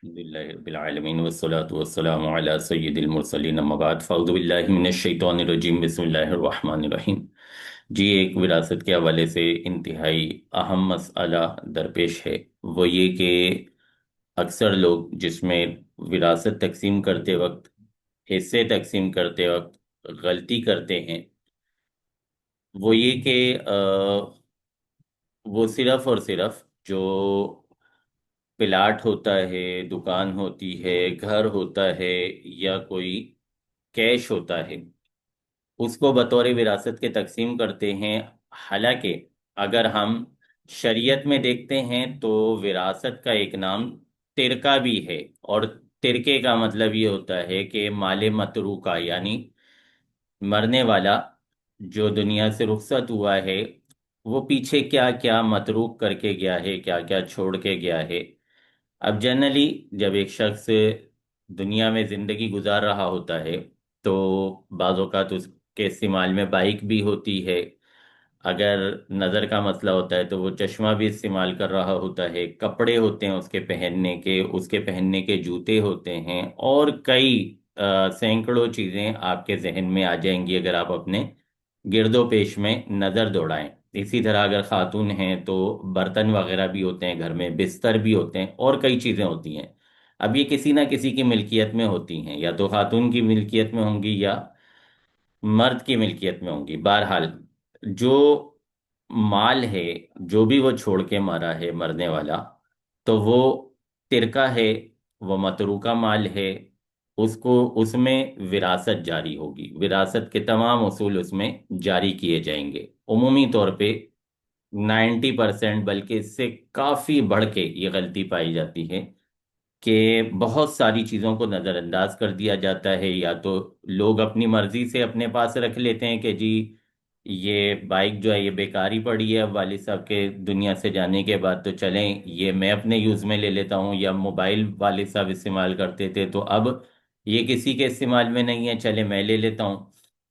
الحمدللہ رب العالمین والصلاة والسلام علی سید المرسلین اما بعد فاعوذ باللہ من الشیطان الرجیم بسم اللہ الرحمن الرحیم۔ جی، ایک وراثت کے حوالے سے انتہائی اہم مسئلہ درپیش ہے، وہ یہ کہ اکثر لوگ جس میں وراثت تقسیم کرتے وقت، حصے تقسیم کرتے وقت غلطی کرتے ہیں، وہ یہ کہ وہ صرف اور صرف جو پلاٹ ہوتا ہے، دکان ہوتی ہے، گھر ہوتا ہے یا کوئی کیش ہوتا ہے، اس کو بطور وراثت کے تقسیم کرتے ہیں۔ حالانکہ اگر ہم شریعت میں دیکھتے ہیں تو وراثت کا ایک نام ترکہ بھی ہے، اور ترکے کا مطلب یہ ہوتا ہے کہ مال متروکہ، یعنی مرنے والا جو دنیا سے رخصت ہوا ہے وہ پیچھے کیا کیا متروک کر کے گیا ہے، کیا کیا چھوڑ کے گیا ہے۔ اب جنرلی جب ایک شخص دنیا میں زندگی گزار رہا ہوتا ہے تو بعض اوقات اس کے استعمال میں بائک بھی ہوتی ہے، اگر نظر کا مسئلہ ہوتا ہے تو وہ چشمہ بھی استعمال کر رہا ہوتا ہے، کپڑے ہوتے ہیں اس کے پہننے کے جوتے ہوتے ہیں، اور کئی سینکڑوں چیزیں آپ کے ذہن میں آ جائیں گی اگر آپ اپنے گرد و پیش میں نظر دوڑائیں۔ اسی طرح اگر خاتون ہیں تو برتن وغیرہ بھی ہوتے ہیں گھر میں، بستر بھی ہوتے ہیں، اور کئی چیزیں ہوتی ہیں۔ اب یہ کسی نہ کسی کی ملکیت میں ہوتی ہیں، یا تو خاتون کی ملکیت میں ہوں گی یا مرد کی ملکیت میں ہوں گی۔ بہرحال جو مال ہے، جو بھی وہ چھوڑ کے مرا ہے مرنے والا، تو وہ ترکہ ہے، وہ متروکہ مال ہے، اس میں وراثت جاری ہوگی، وراثت کے تمام اصول اس میں جاری کیے جائیں گے۔ عمومی طور پہ 90% بلکہ اس سے کافی بڑھ کے یہ غلطی پائی جاتی ہے کہ بہت ساری چیزوں کو نظر انداز کر دیا جاتا ہے، یا تو لوگ اپنی مرضی سے اپنے پاس رکھ لیتے ہیں کہ جی یہ بائک جو ہے یہ بیکار ہی پڑی ہے، اب والد صاحب کے دنیا سے جانے کے بعد تو چلیں یہ میں اپنے یوز میں لے لیتا ہوں، یا موبائل والد صاحب استعمال کرتے تھے تو اب یہ کسی کے استعمال میں نہیں ہے، چلے میں لے لیتا ہوں۔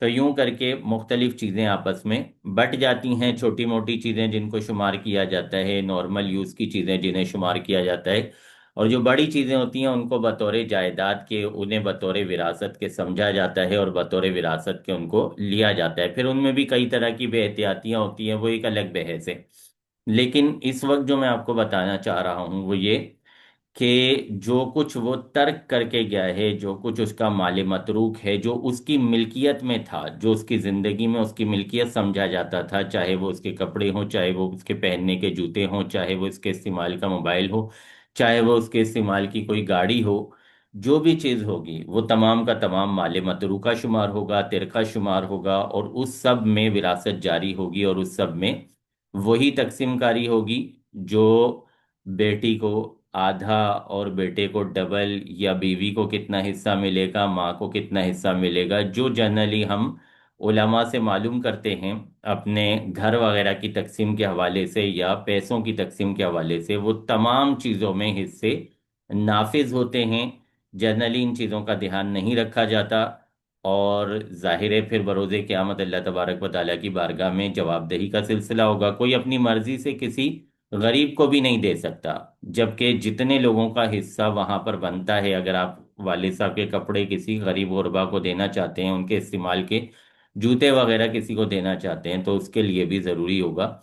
تو یوں کر کے مختلف چیزیں آپس میں بٹ جاتی ہیں، چھوٹی موٹی چیزیں جن کو شمار کیا جاتا ہے، نارمل یوز کی چیزیں جنہیں شمار کیا جاتا ہے، اور جو بڑی چیزیں ہوتی ہیں ان کو بطور جائیداد کے، انہیں بطور وراثت کے سمجھا جاتا ہے اور بطور وراثت کے ان کو لیا جاتا ہے۔ پھر ان میں بھی کئی طرح کی بے احتیاطیاں ہوتی ہیں، وہ ایک الگ بحث ہے۔ لیکن اس وقت جو میں آپ کو بتانا چاہ رہا ہوں وہ یہ کہ جو کچھ وہ ترک کر کے گیا ہے، جو کچھ اس کا مال متروک ہے، جو اس کی ملکیت میں تھا، جو اس کی زندگی میں اس کی ملکیت سمجھا جاتا تھا، چاہے وہ اس کے کپڑے ہوں، چاہے وہ اس کے پہننے کے جوتے ہوں، چاہے وہ اس کے استعمال کا موبائل ہو، چاہے وہ اس کے استعمال کی کوئی گاڑی ہو، جو بھی چیز ہوگی وہ تمام کا تمام مال متروکہ شمار ہوگا، ترکہ شمار ہوگا، اور اس سب میں وراثت جاری ہوگی، اور اس سب میں وہی تقسیم کاری ہوگی جو بیٹی کو آدھا اور بیٹے کو ڈبل، یا بیوی کو کتنا حصہ ملے گا، ماں کو کتنا حصہ ملے گا، جو جنرلی ہم علماء سے معلوم کرتے ہیں اپنے گھر وغیرہ کی تقسیم کے حوالے سے یا پیسوں کی تقسیم کے حوالے سے، وہ تمام چیزوں میں حصے نافذ ہوتے ہیں۔ جنرلی ان چیزوں کا دھیان نہیں رکھا جاتا، اور ظاہر ہے پھر بروز قیامت اللہ تبارک و تعالیٰ کی بارگاہ میں جواب دہی کا سلسلہ ہوگا۔ کوئی اپنی مرضی سے کسی غریب کو بھی نہیں دے سکتا، جبکہ جتنے لوگوں کا حصہ وہاں پر بنتا ہے، اگر آپ والد صاحب کے کپڑے کسی غریب غربا کو دینا چاہتے ہیں، ان کے استعمال کے جوتے وغیرہ کسی کو دینا چاہتے ہیں، تو اس کے لیے بھی ضروری ہوگا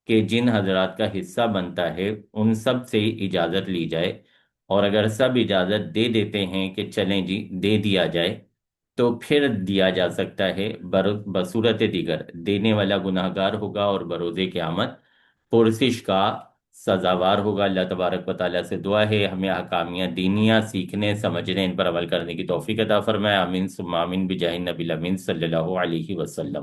کہ جن حضرات کا حصہ بنتا ہے ان سب سے اجازت لی جائے، اور اگر سب اجازت دے دیتے ہیں کہ چلیں جی دے دیا جائے، تو پھر دیا جا سکتا ہے۔ بصورت دیگر دینے والا گناہگار ہوگا، اور بروز قیامت پرسش کا سزاوار ہوگا۔ اللہ تبارک و تعالیٰ سے دعا ہے ہمیں احکامیہ دینیہ سیکھنے، سمجھنے، ان پر عمل کرنے کی توفیق عطا فرمائے۔ آمین ثم آمین بجاہ النبی الامین صلی اللہ علیہ وسلم۔